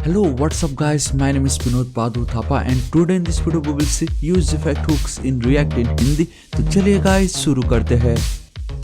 Hello, what's up guys? My name is Vinod Badhu Thapa and today in this video we will see use effect hooks in React in Hindi। तो चलिए guys शुरू करते हैं।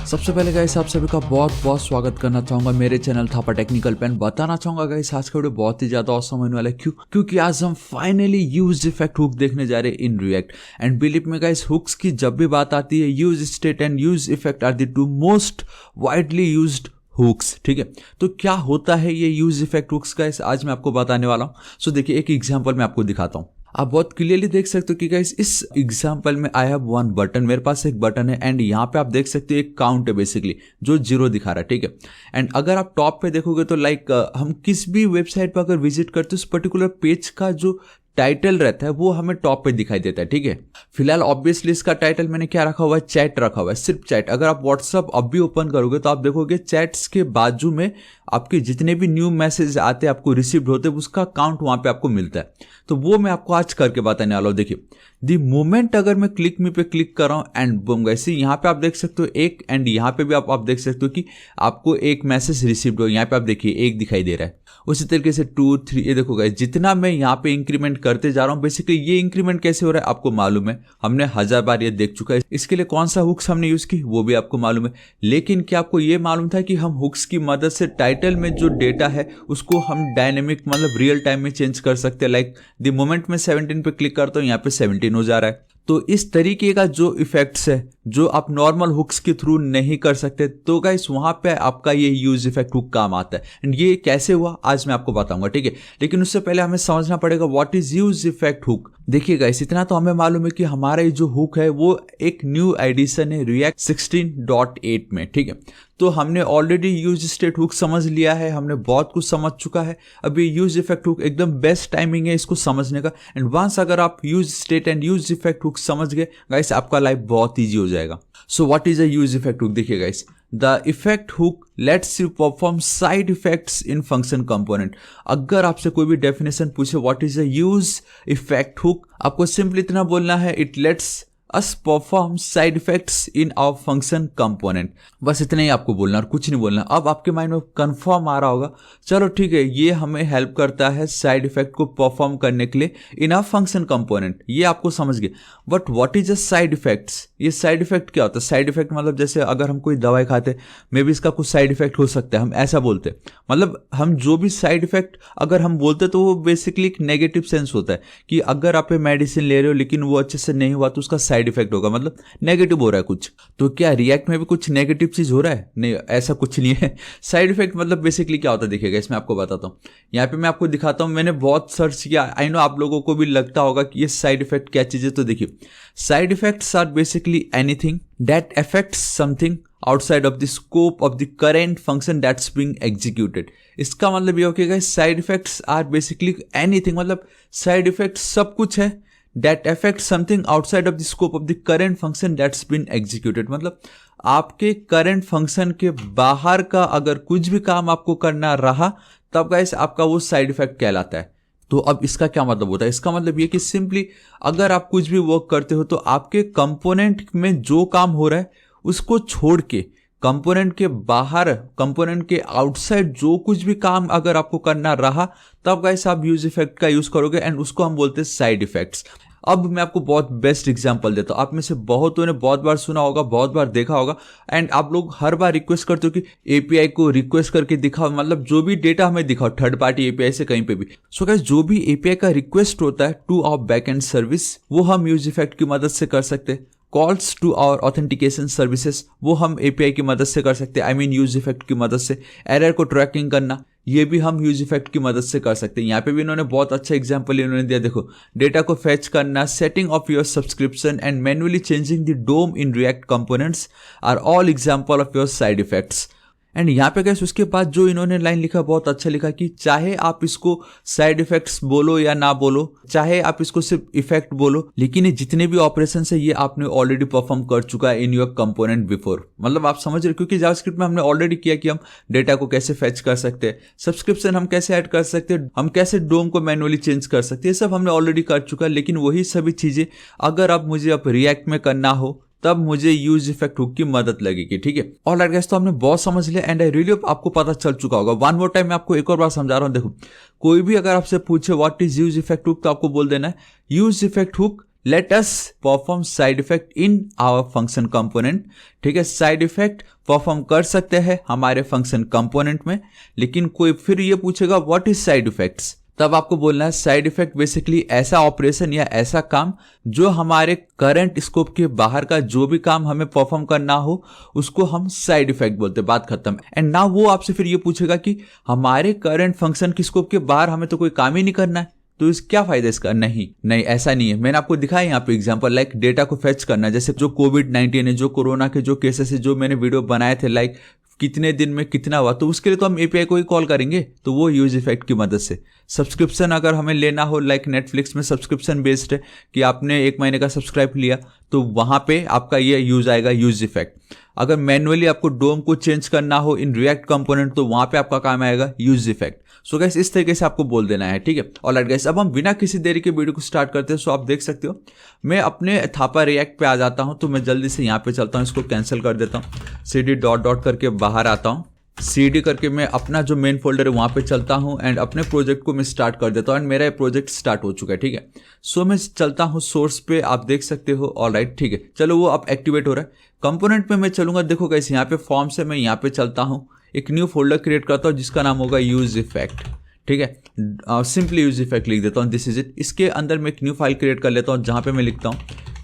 सबसे पहले guys आप सभी का बहुत बहुत स्वागत करना चाहूंगा मेरे चैनल थापा टेक्निकल पेन। बताना चाहूंगा गाइस आज का वीडियो बहुत ही ज्यादा औसम होने वाला है। क्योंकि आज हम फाइनली यूज इफेक्ट हुक देखने जा रहे हैं in React. And believe me guys hooks की जब भी बात आती है use state and use effect are the two most widely used hooks. ठीक है, तो क्या होता है ये यूज इफेक्ट हुक्स का आज मैं आपको बताने वाला हूँ। सो देखिए एक एग्जांपल मैं आपको दिखाता हूँ। आप बहुत क्लियरली देख सकते हो कि गाइस इस एग्जांपल में आई हैव वन बटन, मेरे पास एक बटन है एंड यहाँ पे आप देख सकते हो एक काउंट है बेसिकली जो 0 दिखा रहा है। ठीक है, एंड अगर आप टॉप पे देखोगे तो हम किस भी वेबसाइट पर अगर विजिट करते हो उस पर्टिकुलर पेज का जो टाइटल रहता है वो हमें टॉप पे दिखाई देता है। ठीक है, फिलहाल ऑब्वियसली इसका टाइटल मैंने क्या रखा हुआ है, चैट रखा हुआ है, सिर्फ चैट। अगर आप व्हाट्सअप अब भी ओपन करोगे तो आप देखोगे चैट्स के बाजू में आपके जितने भी न्यू मैसेज आते हैं आपको रिसीव्ड होते हैं उसका काउंट वहां पे आपको मिलता है। तो वो मैं आपको आज करके बताने वाला हूँ। देखिए दी मोमेंट अगर मैं क्लिक मी पे क्लिक कर रहा हूँ एंड बूम वैसे यहाँ पे आप देख सकते हो एक, एंड यहाँ पे भी आप देख सकते हो कि आपको एक मैसेज रिसीव्ड हो। यहाँ पे आप देखिए एक दिखाई दे रहा है, उसी तरीके से 2 3 ये देखो गाइस जितना मैं यहाँ पे इंक्रीमेंट करते जा रहा हूँ बेसिकली ये इंक्रीमेंट कैसे हो रहा है आपको मालूम है, हमने 1000 बार ये देख चुका है। इसके लिए कौन सा हुक्स हमने यूज की वो भी आपको मालूम है। लेकिन क्या आपको ये मालूम था कि हम हुक्स की मदद से टाइटल में जो डेटा है उसको हम डायनेमिक मतलब रियल टाइम में चेंज कर सकते हैं। लाइक द मोमेंट में 17 पे क्लिक करता हूँ यहाँ पे 17 हो जा रहा है। तो इस तरीके का जो इफेक्ट्स है जो आप नॉर्मल हुक्स के थ्रू नहीं कर सकते, तो गाइस वहां पे आपका ये यूज इफेक्ट हुक काम आता है। एंड ये कैसे हुआ आज मैं आपको बताऊंगा। ठीक है, लेकिन उससे पहले हमें समझना पड़ेगा what is use effect hook. देखिए गाइस इतना तो हमें मालूम है कि हमारा ये जो हुक है वो एक न्यू एडिशन है रिएक्ट 16.8 में। ठीक है, तो हमने ऑलरेडी यूज स्टेट हुक समझ लिया है, हमने बहुत कुछ समझ चुका है। अभी यूज इफेक्ट हुक एकदम बेस्ट टाइमिंग है इसको समझने का। एंड वंस अगर आप use state and use effect hook समझ गए गाइस आपका लाइफ बहुत ईजी हो जाएगा। So what is a use effect hook? देखिए guys the effect hook lets you perform side effects in function component. अगर आपसे कोई भी डेफिनेशन पूछे what is a use effect hook, आपको सिंपली इतना बोलना है it let's us perform side effects in our function component। बस इतना ही आपको बोलना और कुछ नहीं बोलना। अब आपके माइंड में कंफर्म आ रहा होगा, चलो ठीक है ये हमें हेल्प करता है साइड इफेक्ट को परफॉर्म करने के लिए इन आवर फंक्शन कंपोनेंट, ये आपको समझ गए। But what is a side effects? ये साइड इफेक्ट क्या होता है? साइड इफेक्ट मतलब जैसे अगर हम कोई दवाई खाते मे भी इसका कुछ साइड इफेक्ट हो सकता है, हम ऐसा बोलते। मतलब हम जो भी साइड इफेक्ट अगर हम बोलते तो वो बेसिकली एक नेगेटिव सेंस होता है कि अगर आप मेडिसिन ले रहे हो लेकिन वो अच्छे से नहीं हुआ तो उसका साइड इफेक्ट होगा, मतलब नेगेटिव हो रहा है कुछ। तो क्या रिएक्ट में भी कुछ नेगेटिव चीज हो रहा है? नहीं, ऐसा कुछ नहीं है। साइड इफेक्ट मतलब बेसिकली क्या होता है देखिएगा, इसमें आपको बताता हूँ। यहाँ पे मैं आपको दिखाता हूँ, मैंने बहुत सर्च किया। आई नो आप लोगों को भी लगता होगा कि ये साइड इफेक्ट क्या चीज है। तो देखिए side effects are basically anything that affects something outside of the scope of the current function that's being executed। इसका मतलब ये होगा side effects are basically anything, मतलब साइड इफेक्ट सब कुछ है that affects something outside of the scope of the current function that's been executed। मतलब आपके करंट फंक्शन के बाहर का अगर कुछ भी काम आपको करना रहा तब गाइस आपका वो साइड इफेक्ट कहलाता है। तो अब इसका क्या मतलब होता है? इसका मतलब ये कि सिंपली अगर आप कुछ भी वर्क करते हो तो आपके कंपोनेंट में जो काम हो रहा है उसको छोड़ के कंपोनेंट के बाहर, कंपोनेंट के आउटसाइड जो कुछ भी काम अगर आपको करना रहा तब गाइस आप यूज इफेक्ट का यूज करोगे एंड उसको हम बोलते हैं साइड इफेक्ट्स। अब मैं आपको बहुत बेस्ट एग्जांपल देता हूँ। आप में से बहुतों ने बहुत बार सुना होगा, बहुत बार देखा होगा एंड आप लोग हर बार रिक्वेस्ट करते हो कि एपीआई को रिक्वेस्ट करके दिखाओ, मतलब जो भी डेटा हमें दिखाओ थर्ड पार्टी एपीआई से कहीं पे भी। सो गाइस जो भी एपीआई का रिक्वेस्ट होता है टू आवर बैकएंड सर्विस वो हम यूज इफेक्ट की मदद से कर सकते हैं। Calls to our authentication services वो हम एपीआई की मदद से कर सकते हैं, आई मीन यूज इफेक्ट की मदद से। एरर को ट्रैकिंग करना ये भी हम यूज इफेक्ट की मदद से कर सकते हैं। यहाँ पे भी इन्होंने बहुत अच्छा एग्जांपल इन्होंने दिया। देखो डेटा को फेच करना, setting of your subscription and manually changing the DOM in React components are all example of your side effects. And यहाँ पे गाइस उसके बाद जो इन्होंने लाइन लिखा बहुत अच्छा लिखा कि चाहे आप इसको साइड इफेक्ट्स बोलो या ना बोलो, चाहे आप इसको सिर्फ इफेक्ट बोलो, लेकिन ये जितने भी ऑपरेशन है ये आपने ऑलरेडी परफॉर्म कर चुका है इन योर कंपोनेंट बिफोर। मतलब आप समझ रहे हो, क्योंकि जावास्क्रिप्ट में हमने ऑलरेडी किया कि हम डेटा को कैसे फेच कर सकते हैं, सब्सक्रिप्शन हम कैसे ऐड कर सकते हैं, हम कैसे डोम को मैनुअली चेंज कर सकते हैं, ये सब हमने ऑलरेडी कर चुका है। लेकिन वही सभी चीजें अगर अब मुझे अब रिएक्ट में करना हो तब मुझे यूज इफेक्ट हुक की मदद लगेगी, ठीक है। ऑलराइट गाइस, तो हमने बहुत समझ लिया एंड आई रियली होप आपको पता चल चुका होगा। वन मोर टाइम मैं आपको एक और बार समझा रहा हूँ। देखो, कोई भी अगर आपसे पूछे what is use effect hook, तो आपको बोल देना है use effect hook let us perform side effect in our function component, ठीक है। साइड इफेक्ट परफॉर्म कर सकते हैं हमारे फंक्शन कंपोनेंट में, लेकिन कोई फिर ये पूछेगा व्हाट इज साइड इफेक्ट्स, तब आपको बोलना है साइड इफेक्ट बेसिकली ऐसा ऑपरेशन या ऐसा काम जो हमारे करंट स्कोप के बाहर का जो भी काम हमें परफॉर्म करना हो उसको हम साइड इफेक्ट बोलते हैं, बात खत्म। एंड नाउ वो आपसे फिर ये पूछेगा कि हमारे करंट फंक्शन के स्कोप के बाहर हमें तो कोई काम ही नहीं करना है, तो इस क्या फायदा इसका। नहीं नहीं, ऐसा नहीं है। मैंने आपको दिखाया यहाँ पे एग्जांपल, लाइक डेटा को फेच करना, जैसे जो कोविड-19 है, जो कोरोना के जो केसेस है, जो मैंने वीडियो बनाए थे, लाइक कितने दिन में कितना हुआ, तो उसके लिए तो हम एपीआई को ही कॉल करेंगे, तो वो यूज इफेक्ट की मदद से। सब्सक्रिप्शन अगर हमें लेना हो, लाइक नेटफ्लिक्स में सब्सक्रिप्शन बेस्ड है कि आपने 1 महीने का सब्सक्राइब लिया, तो वहां पे आपका ये यूज आएगा यूज इफेक्ट। अगर मैनुअली आपको डोम को चेंज करना हो इन रिएक्ट कंपोनेंट, तो वहां पे आपका काम आएगा यूज इफेक्ट। सो गाइस, इस तरीके से आपको बोल देना है, ठीक है। ऑलराइट गाइस, अब हम बिना किसी देरी के वीडियो को स्टार्ट करते हैं। सो आप देख सकते हो मैं अपने थापा रिएक्ट पे आ जाता हूं, तो मैं जल्दी से यहाँ पे चलता हूँ, इसको कैंसिल कर देता हूँ, cd डॉट डॉट करके बाहर आता हूँ, cd करके मैं अपना जो मेन फोल्डर है वहां पे चलता हूं एंड अपने प्रोजेक्ट को मैं स्टार्ट कर देता हूं एंड मेरा प्रोजेक्ट स्टार्ट हो चुका है, ठीक है। सो मैं चलता हूं सोर्स पे, आप देख सकते हो। ऑलराइट, ठीक है, चलो वो अब एक्टिवेट हो रहा है। कंपोनेंट पे मैं चलूंगा, देखो गाइस यहाँ पे फॉर्म से मैं यहाँ पे चलता हूं, एक न्यू फोल्डर क्रिएट करता हूं जिसका नाम होगा यूज इफेक्ट, ठीक है। सिंपली यूज इफेक्ट लिख देता हूँ, दिस इज इट। इसके अंदर मैं एक न्यू फाइल क्रिएट कर लेता हूँ जहां पे मैं लिखता हूँ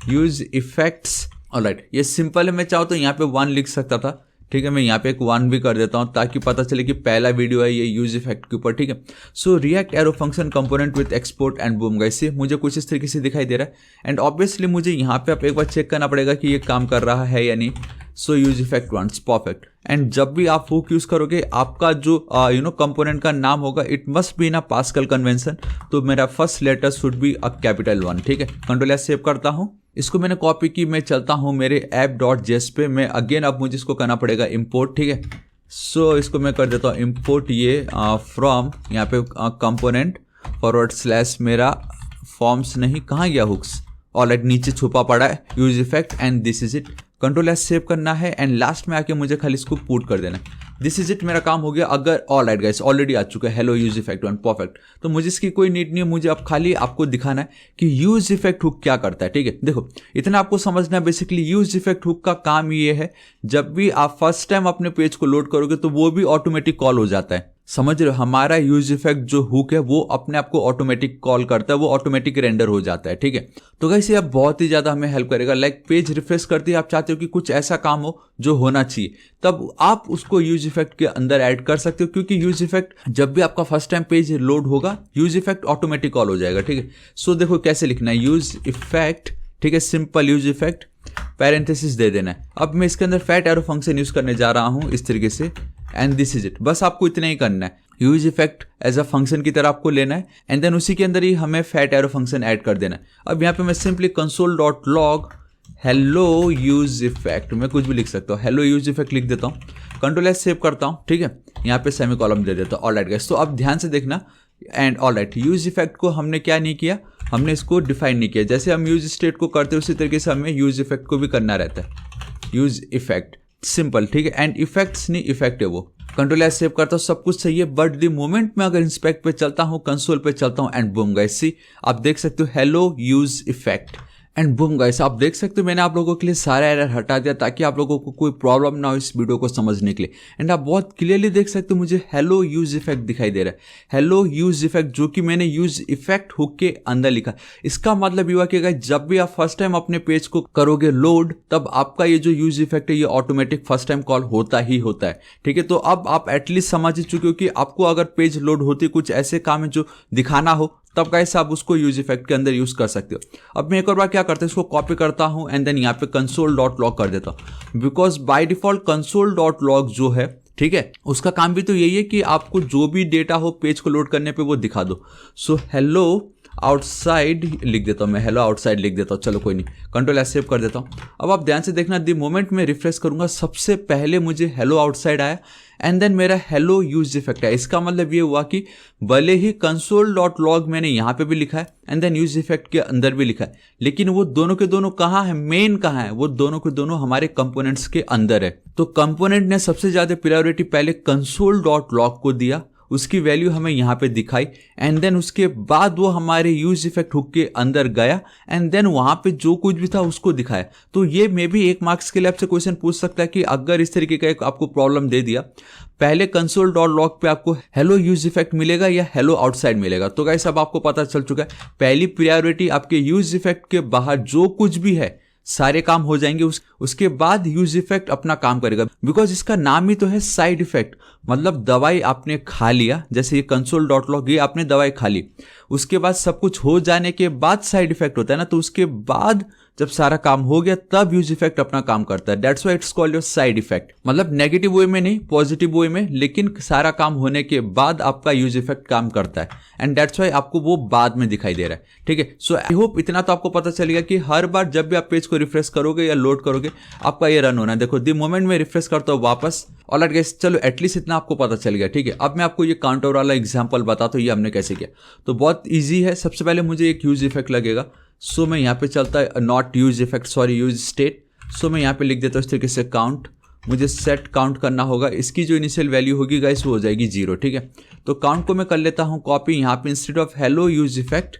यूज इफेक्ट्स। ऑलराइट, ये सिंपल है, मैं चाहूँ तो यहाँ पे 1 लिख सकता था, ठीक है। मैं यहाँ पे एक 1 भी कर देता हूँ ताकि पता चले कि पहला वीडियो है ये यूज इफेक्ट के ऊपर, ठीक है। So React arrow function component with export and boom guys, ये मुझे कुछ इस तरीके से दिखाई दे रहा है एंड ऑब्वियसली मुझे यहाँ पे आप एक बार चेक करना पड़ेगा कि ये काम कर रहा है या नहीं। So use effect once perfect. And जब भी आप हुक यूज करोगे, आपका जो कंपोनेंट का नाम होगा it must be in a Pascal convention, तो मेरा first letter should be a capital 1, ठीक है। कंट्रोल एस सेव करता हूँ, इसको मैंने कॉपी की, मैं चलता हूं मेरे app.js पे, मैं अगेन अब मुझे इसको करना पड़ेगा इंपोर्ट, ठीक है। सो इसको मैं कर देता हूँ इंपोर्ट ये फ्रॉम यहाँ पे कंपोनेंट / मेरा फॉर्म्स नहीं, कहाँ गया हुक्स, ऑलराइट नीचे छुपा पड़ा है use effect and this is it. Control S save करना है एंड लास्ट में आके मुझे खाली इसको पुट कर देना है, दिस इज इट, मेरा काम हो गया। अगर ऑलराइट गाइस ऑलरेडी आ चुका है हेलो यूज इफेक्ट 1 परफेक्ट, तो मुझे इसकी कोई नीड नहीं है, मुझे अब खाली आपको दिखाना है कि यूज इफेक्ट हुक क्या करता है, ठीक है। देखो, इतना आपको समझना है, बेसिकली यूज इफेक्ट हुक का काम ये है, जब भी आप फर्स्ट टाइम अपने पेज को लोड करोगे तो वो भी ऑटोमेटिक कॉल हो जाता है, समझ रहे हो। हमारा यूज इफेक्ट जो हुक है वो अपने आप को ऑटोमेटिक कॉल करता है, वो ऑटोमेटिक रेंडर हो जाता है, ठीक है। तो गाइस ये अब बहुत ही ज्यादा हमें हेल्प करेगा, लाइक पेज रिफ्रेश करते ही आप चाहते हो कि कुछ ऐसा काम हो जो होना चाहिए, तब आप उसको यूज इफेक्ट के अंदर ऐड कर सकते हो, क्योंकि यूज इफेक्ट जब भी आपका फर्स्ट टाइम पेज लोड होगा यूज इफेक्ट ऑटोमेटिक कॉल हो जाएगा, ठीक है। सो देखो कैसे लिखना है, यूज इफेक्ट, ठीक है, सिंपल यूज इफेक्ट, पैरेंथेसिस दे देना है। अब मैं इसके अंदर फैट एरो फंक्शन यूज करने जा रहा हूं इस तरीके से एंड दिस इज इट, बस आपको इतना ही करना है, use effect as a function की तरह आपको लेना है एंड देन उसी के अंदर ही हमें फैट एरो फंक्शन ऐड कर देना है। अब यहाँ पे मैं simply console.log hello use effect, मैं कुछ भी लिख सकता हूँ, हेलो यूज इफेक्ट लिख देता हूँ, कंट्रोल एस सेव करता हूँ, ठीक है। यहाँ पे सेमी कॉलम दे देता हूँ। ऑलराइट गाइस, तो अब ध्यान से देखना एंड ऑलराइट, यूज इफेक्ट को हमने क्या नहीं किया, हमने इसको डिफाइन नहीं किया। जैसे हम यूज स्टेट को करते हैं उसी तरीके से हमें यूज इफेक्ट को भी करना रहता है, यूज इफेक्ट सिंपल, ठीक है। एंड इफेक्ट्स नहीं, इफेक्ट है वो। कंट्रोल एस सेव करता हूँ, सब कुछ सही है, बट द मोमेंट में अगर इंस्पेक्ट पे चलता हूँ, कंसोल पे चलता हूँ एंड बूम गाइस, सी आप देख सकते हो hello use effect and boom guys, आप देख सकते हो मैंने आप लोगों के लिए सारा एरर हटा दिया ताकि आप लोगों को कोई प्रॉब्लम ना हो इस वीडियो को समझने के लिए। एंड आप बहुत क्लियरली देख सकते हो मुझे हेलो यूज इफेक्ट दिखाई दे रहा है, हेलो यूज इफेक्ट, जो कि मैंने यूज इफेक्ट हुक के अंदर लिखा। इसका मतलब ये हुआ कि जब भी आप फर्स्ट टाइम अपने पेज को करोगे लोड, तब आपका ये जो यूज इफेक्ट है ये ऑटोमेटिक फर्स्ट टाइम कॉल होता ही होता है, ठीक है। तो अब आप एटलीस्ट समझ ही चुके हो कि आपको अगर पेज लोड होती कुछ ऐसे काम है जो दिखाना हो, तब गाइस आप उसको यूज इफेक्ट के अंदर यूज कर सकते हो। अब मैं एक और बार क्या करता हूँ, इसको कॉपी करता हूँ एंड देन यहाँ पे console.log कर देता हूँ, बिकॉज बाय डिफॉल्ट console.log जो है, ठीक है, उसका काम भी तो यही है कि आपको जो भी डेटा हो पेज को लोड करने पे वो दिखा दो। सो हेलो आउटसाइड लिख देता हूँ मैं, हेलो आउटसाइड लिख देता हूँ, चलो कोई नहीं, कंट्रोल एस सेव कर देता हूँ। अब आप ध्यान से देखना, द मोमेंट मैं रिफ्रेश करूंगा सबसे पहले मुझे हेलो आउटसाइड आया एंड देन मेरा हेलो यूज इफेक्ट है। इसका मतलब ये हुआ कि भले ही console.log मैंने यहाँ पे भी लिखा है एंड देन यूज इफेक्ट के अंदर भी लिखा है, लेकिन वो दोनों के दोनों कहाँ है, मेन कहाँ है, वो दोनों के दोनों हमारे कंपोनेंट्स के अंदर है। तो कंपोनेंट ने सबसे ज्यादा प्रायोरिटी पहले console.log को दिया, उसकी वैल्यू हमें यहाँ पे दिखाई एंड देन उसके बाद वो हमारे यूज इफेक्ट हुक के अंदर गया एंड देन वहां पे जो कुछ भी था उसको दिखाया। तो ये मे भी 1 मार्क्स के लिए आपसे क्वेश्चन पूछ सकता है कि अगर इस तरीके का एक आपको प्रॉब्लम दे दिया, पहले console.log पे आपको हेलो यूज इफेक्ट मिलेगा या हेलो आउटसाइड मिलेगा। तो गाइस अब आपको पता चल चुका है, पहली प्रायोरिटी आपके यूज इफेक्ट के बाहर जो कुछ भी है सारे काम हो जाएंगे, उसके बाद यूज इफेक्ट अपना काम करेगा, बिकॉज इसका नाम ही तो है साइड इफेक्ट। मतलब दवाई आपने खा लिया, जैसे ये console.log, ये आपने दवाई खा ली, उसके बाद सब कुछ हो जाने के बाद साइड इफेक्ट होता है ना, तो उसके बाद जब सारा काम हो गया तब यूज इफेक्ट अपना काम करता है। That's why it's called your side effect. मतलब नेगेटिव वे में नहीं, पॉजिटिव वे में, लेकिन सारा काम होने के बाद आपका यूज इफेक्ट काम करता है एंड दैट्स व्हाई आपको वो बाद में दिखाई दे रहा है। ठीक है, सो आई होप इतना तो आपको पता चलेगा कि हर बार जब भी आप पेज को रिफ्रेश करोगे या लोड करोगे आपका ये रन होना है। देखो द मोमेंट में रिफ्रेश करता हूँ वापस, ऑलराइट गाइस, चलो एटलीस्ट इतना आपको पता चल गया। ठीक है, अब मैं आपको ये काउंटर वाला एग्जांपल बताता हूँ ये हमने कैसे किया। तो बहुत ईजी है, सबसे पहले मुझे एक यूज इफेक्ट लगेगा, सो मैं यहाँ पे चलता है not use effect, sorry use state. So मैं यहाँ पे लिख देता हूँ इस तरीके से काउंट, मुझे सेट काउंट करना होगा, इसकी जो इनिशियल वैल्यू होगी गाइस वो हो जाएगी 0। ठीक है, तो काउंट को मैं कर लेता हूँ कॉपी, यहाँ पे instead of hello use effect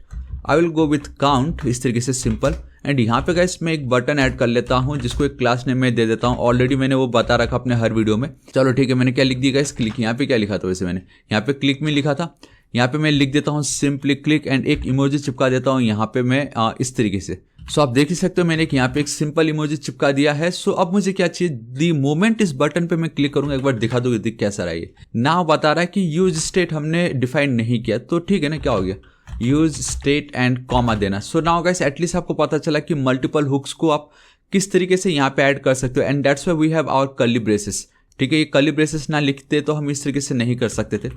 I will go with count, इस तरीके से सिंपल। एंड यहाँ पे गाइस मैं एक बटन ऐड कर लेता हूँ जिसको एक क्लास नेम में दे देता हूँ, ऑलरेडी मैंने वो बता रखा अपने हर वीडियो में। चलो ठीक है, मैंने क्या लिख दिया गाइस, क्लिक। यहाँ पे क्या लिखा था वैसे, मैंने यहाँ पे क्लिक में लिखा था, यहाँ पे मैं लिख देता हूँ सिंपली क्लिक एंड एक इमोजी चिपका देता हूँ यहाँ पे मैं इस तरीके से। सो आप देख ही सकते हो मैंने यहाँ पे एक सिंपल इमोजी चिपका दिया है। सो अब मुझे क्या चाहिए, दी मोमेंट इस बटन पे मैं क्लिक करूंगा, एक बार दिखा दो दिख कैसा रहा है। ना बता रहा है कि यूज स्टेट हमने डिफाइन नहीं किया, तो ठीक है ना, क्या हो गया, यूज स्टेट एंड कॉमा देना। सो नाउ गाइस एटलीस्ट आपको पता चला कि मल्टीपल हुक्स को आप किस तरीके से यहाँ पे ऐड कर सकते हो and that's why we have our curly braces. ठीक है, ये कर्ली ब्रेसेस ना लिखते तो हम इस तरीके से नहीं कर सकते थे।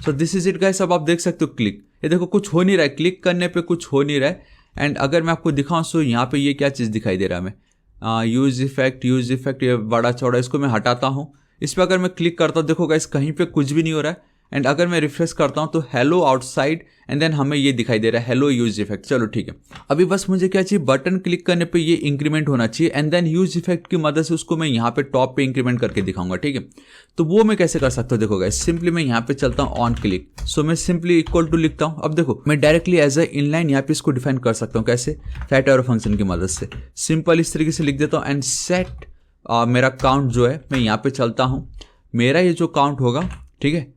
So this is it guys. अब आप देख सकते हो क्लिक, ये देखो कुछ हो नहीं रहा है, क्लिक करने पे कुछ हो नहीं रहा है। एंड अगर मैं आपको दिखाऊं सो यहाँ पे ये क्या चीज़ दिखाई दे रहा है हमें, यूज इफेक्ट ये बड़ा चौड़ा, इसको मैं हटाता हूँ। इस पर अगर मैं क्लिक करता हूँ देखो गाइस कहीं पे कुछ भी नहीं हो रहा है। एंड अगर मैं रिफ्रेश करता हूं तो हेलो आउटसाइड एंड देन हमें ये दिखाई दे रहा है हेलो यूज इफेक्ट। चलो ठीक है, अभी बस मुझे क्या चाहिए, बटन क्लिक करने पे ये इंक्रीमेंट होना चाहिए एंड देन यूज इफेक्ट की मदद से उसको मैं यहाँ पे टॉप पे इंक्रीमेंट करके दिखाऊंगा। ठीक है, तो वो मैं कैसे कर सकता हूँ, देखो गाइस सिंपली मैं यहाँ पे चलता हूँ ऑन क्लिक। सो मैं सिंपली इक्वल टू लिखता हूँ। अब देखो मैं डायरेक्टली एज ए इनलाइन यहाँ पे इसको डिफाइन कर सकता हूँ, कैसे, सेट एरो फंक्शन की मदद से सिंपल इस तरीके से लिख देता हूँ एंड सेट मेरा काउंट जो है, मैं यहाँ पे चलता हूँ, मेरा ये जो काउंट होगा, ठीक है,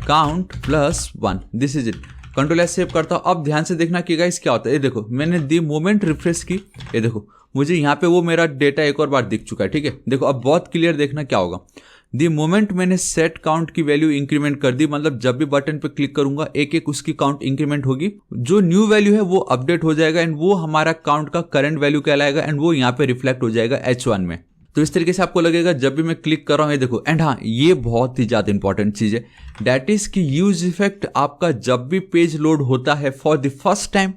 count +1, this is it. Control S save करता हूँ। अब ध्यान से देखना कि गाइस क्या होता है, ये देखो मैंने दी मोमेंट रिफ्रेश की, ये देखो मुझे यहाँ पे वो मेरा डेटा एक और बार दिख चुका है। ठीक है, देखो अब बहुत क्लियर देखना क्या होगा, दी मोमेंट मैंने सेट काउंट की वैल्यू इंक्रीमेंट कर दी, मतलब जब भी बटन पे क्लिक करूंगा एक एक उसकी काउंट इंक्रीमेंट होगी, जो न्यू वैल्यू है वो अपडेट हो जाएगा एंड वो हमारा काउंट का करंट वैल्यू कहलाएगा एंड वो यहाँ पे रिफ्लेक्ट हो जाएगा H1 में। तो इस तरीके से आपको लगेगा जब भी मैं क्लिक कर रहा हूँ, ये देखो। एंड हाँ, ये बहुत ही ज्यादा इंपॉर्टेंट चीज है, दैट इज कि यूज इफेक्ट आपका जब भी पेज लोड होता है फॉर द फर्स्ट टाइम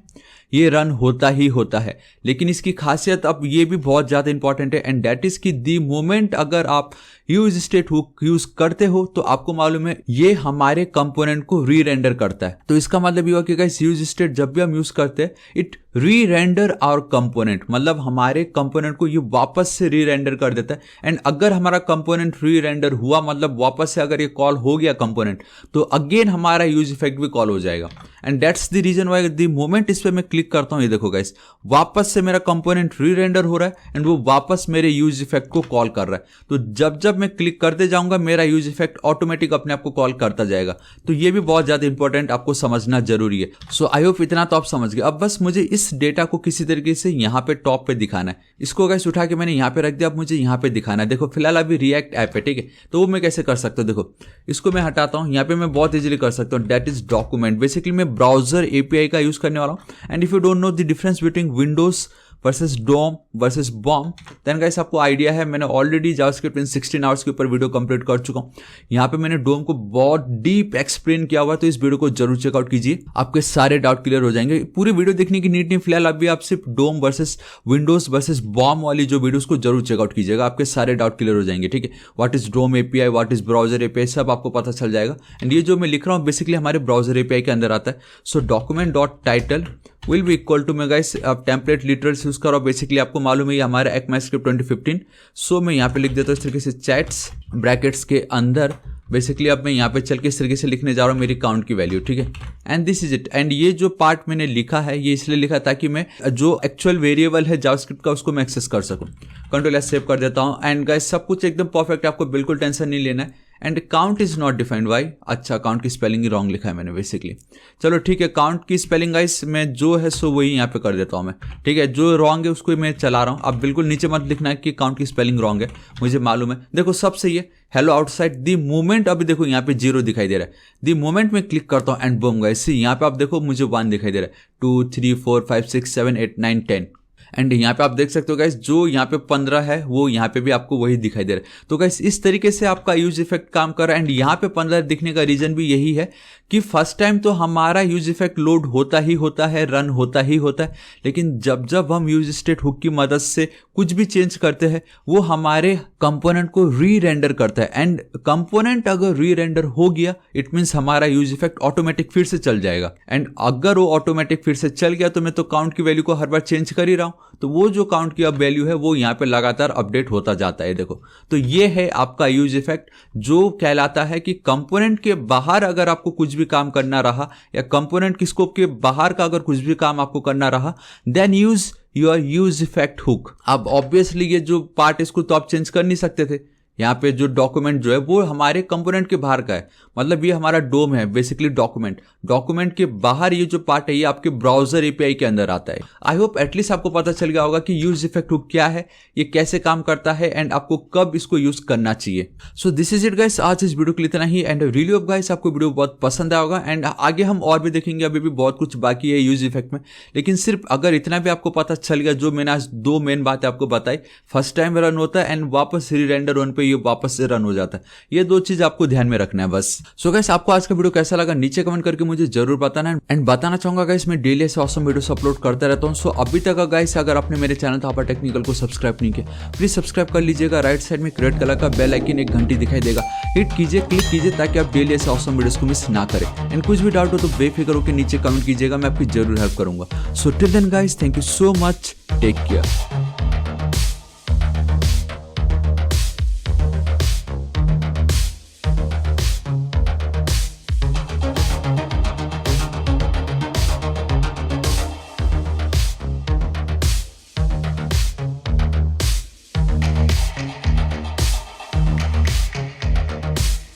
ये रन होता ही होता है, लेकिन इसकी खासियत अब ये भी बहुत ज्यादा इंपॉर्टेंट है एंड दैट इज कि दी मोमेंट अगर आप यूज स्टेट हुक यूज करते हो तो आपको मालूम है ये हमारे कंपोनेंट को री रेंडर करता है। तो इसका मतलब ये हुआ कि गाइस यूज स्टेट जब भी हम यूज करते हैं इट री रेंडर आवर कंपोनेंट, मतलब हमारे कंपोनेंट को ये वापस से री रेंडर कर देता है। एंड अगर हमारा कंपोनेंट री रेंडर हुआ, मतलब वापस से अगर ये कॉल हो गया कंपोनेंट, तो अगेन हमारा यूज इफेक्ट भी कॉल हो जाएगा and that's the reason why the moment इस पे मैं क्लिक करता हूं, ये देखो गाइस वापस से मेरा कंपोनेंट री रेंडर हो रहा है एंड वो वापस मेरे यूज इफेक्ट को कॉल कर रहा है। तो जब जब मैं क्लिक करते जाऊंगा मेरा यूज इफेक्ट ऑटोमेटिक अपने आप को कॉल करता जाएगा। तो ये भी बहुत ज्यादा इंपॉर्टेंट आपको समझना जरूरी है। सो आई होप इतना तो आप समझ गए। अब बस मुझे इस डेटा को किसी तरीके से यहाँ पे टॉप पे दिखाना है। इसको गाइस उठा के मैंने यहाँ पे रख दिया, अब मुझे यहाँ पे दिखाना है। देखो फिलहाल अभी रिएक्ट ऐप है, ठीक है, तो वो मैं कैसे कर सकता हूँ, देखो इसको मैं हटाता हूँ, यहाँ पे मैं बहुत इजीली कर सकता हूँ, दैट इज डॉक्यूमेंट। बेसिकली मैं ब्राउजर एपीआई का यूज करने वाला हूँ and if you don't know the difference between windows versus DOM versus BOM, then guys आपको आइडिया है मैंने ऑलरेडी जावास्क्रिप्ट इन 16 आवर्स के ऊपर वीडियो कंप्लीट कर चुका हूँ। यहाँ पे मैंने डोम को बहुत डीप एक्सप्लेन किया हुआ है, तो इस वीडियो को जरूर चेकआउट कीजिए, आपके सारे डाउट क्लियर हो जाएंगे। पूरी वीडियो देखने की नीड नहीं, फिलहाल अभी आप सिर्फ डोम वर्सेस विंडोज वर्सेस बॉम्ब वाली जो वीडियोस को जरूर चेकआउट कीजिएगा, आपके सारे डाउट क्लियर हो जाएंगे। ठीक है, what is DOM API, what is browser API, सब आपको पता चल जाएगा। एंड ये जो मैं लिख रहा हूँ बेसिकली हमारे ब्राउजर एपीआई के अंदर आता है। So document dot title will be equal to, मैं गाइस आप टेम्पलेट लिटरल्स यूज करो, बेसिकली आपको मालूम है ये हमारा ECMAScript 2015। सो मैं यहाँ पे लिख देता हूँ इस तरीके से चैट्स ब्रैकेट्स के अंदर, बेसिकली अब मैं यहाँ पे चल के इस तरीके से लिखने जा रहा हूँ मेरी काउंट की वैल्यू। ठीक है, and this is it. And ये जो पार्ट मैंने लिखा है ये इसलिए लिखा ताकि मैं जो एक्चुअल वेरिएबल है जावास्क्रिप्ट का उसको मैं एक्सेस कर सकूँ। Ctrl+S सेव कर देता हूँ। एंड गाइस सब कुछ एकदम परफेक्ट है, आपको बिल्कुल टेंशन नहीं लेना है। And count is not defined why, अच्छा काउंट की स्पेलिंग ही रॉन्ग लिखा है मैंने बेसिकली। चलो ठीक है, काउंट की स्पेलिंग गाइस मैं जो है सो वही यहाँ पे कर देता हूँ मैं। ठीक है, जो रॉन्ग है उसको मैं चला रहा हूँ, आप बिल्कुल नीचे मत लिखना है कि काउंट की स्पेलिंग रॉन्ग है, मुझे मालूम है। देखो सब सही है, हेलो आउटसाइड दी मोमेंट, अभी देखो यहाँ पे 0 दिखाई दे रहा है। दी मोमेंट में क्लिक करता हूँ एंड बूम गाइस, यहाँ पे आप देखो मुझे 1 दिखाई दे रहा है, 2 3 4 5 6 7 8 9 10। एंड यहाँ पे आप देख सकते हो गाइस जो यहाँ पे 15 है वो यहाँ पे भी आपको वही दिखाई दे रहा है। तो गाइस इस तरीके से आपका यूज इफेक्ट काम कर रहा है। एंड यहाँ पे 15 दिखने का रीजन भी यही है कि फर्स्ट टाइम तो हमारा यूज इफेक्ट लोड होता ही होता है, रन होता ही होता है, लेकिन जब जब हम यूज स्टेट हुक की मदद से कुछ भी चेंज करते हैं वो हमारे कंपोनेंट को री रेंडर करता है। एंड कंपोनेंट अगर री रेंडर हो गया इट मीन्स हमारा यूज इफेक्ट ऑटोमेटिक फिर से चल जाएगा। एंड अगर वो ऑटोमेटिक फिर से चल गया तो मैं तो काउंट की वैल्यू को हर बार चेंज कर ही रहा हूं, तो वो जो काउंट की अब वैल्यू है वो यहाँ पे लगातार अपडेट होता जाता है। देखो तो ये है आपका यूज इफेक्ट जो कहलाता है कि कंपोनेंट के बाहर अगर आपको कुछ भी काम करना रहा या कंपोनेंट की स्कोप के बाहर का अगर कुछ भी काम आपको करना रहा, then use your use effect hook. अब ऑब्वियसली ये जो पार्ट इसको तो आप चेंज कर नहीं सकते थे, यहाँ पे जो डॉक्यूमेंट जो है वो हमारे कंपोनेंट के बाहर का है, मतलब ये हमारा डोम है बेसिकली डॉक्यूमेंट के बाहर ये जो पार्ट है ये आपके ब्राउजर एपीआई के अंदर आता है। आई होप एटलीस्ट आपको पता चल गया होगा कि यूज इफेक्ट हुक क्या है, ये कैसे काम करता है एंड आपको कब इसको यूज करना चाहिए। So this is it guys, आज इस वीडियो के लिए इतना ही। एंड रियली होप गाइस आपको वीडियो बहुत पसंद आया होगा। एंड आगे हम और भी देखेंगे, अभी भी बहुत कुछ बाकी है यूज इफेक्ट में, लेकिन सिर्फ अगर इतना भी आपको पता चल गया जो मैंने आज 2 मेन बातें आपको बताई, फर्स्ट टाइम रन होता है एंड वापस री रेंडर वन पे ये वापस से रन हो जाता है, ये 2 चीज आपको ध्यान में रखना है बस। सो गाइस आपको आज का वीडियो कैसा लगा नीचे कमेंट करके मुझे जरूर बताना है। एंड बताना चाहूंगा गाइस मैं डेली ऐसे ऑसम वीडियोस अपलोड करता रहता हूं। सो अभी तक गाइस अगर आपने मेरे चैनल थापा टेक्निकल को सब्सक्राइब नहीं किया प्लीज सब्सक्राइब कर लीजिएगा। राइट साइड में रेड कलर का बेल आइकन एक घंटी दिखाई देगा, हिट कीजिए, क्लिक कीजिए ताकि आप डेली ऐसे ऑसम वीडियोस को मिस ना करें। एंड कुछ भी डाउट हो तो बेफिक्र होकर नीचे कमेंट कीजिएगा, मैं आपकी जरूर हेल्प करूंगा। So till then guys thank you so much, take care.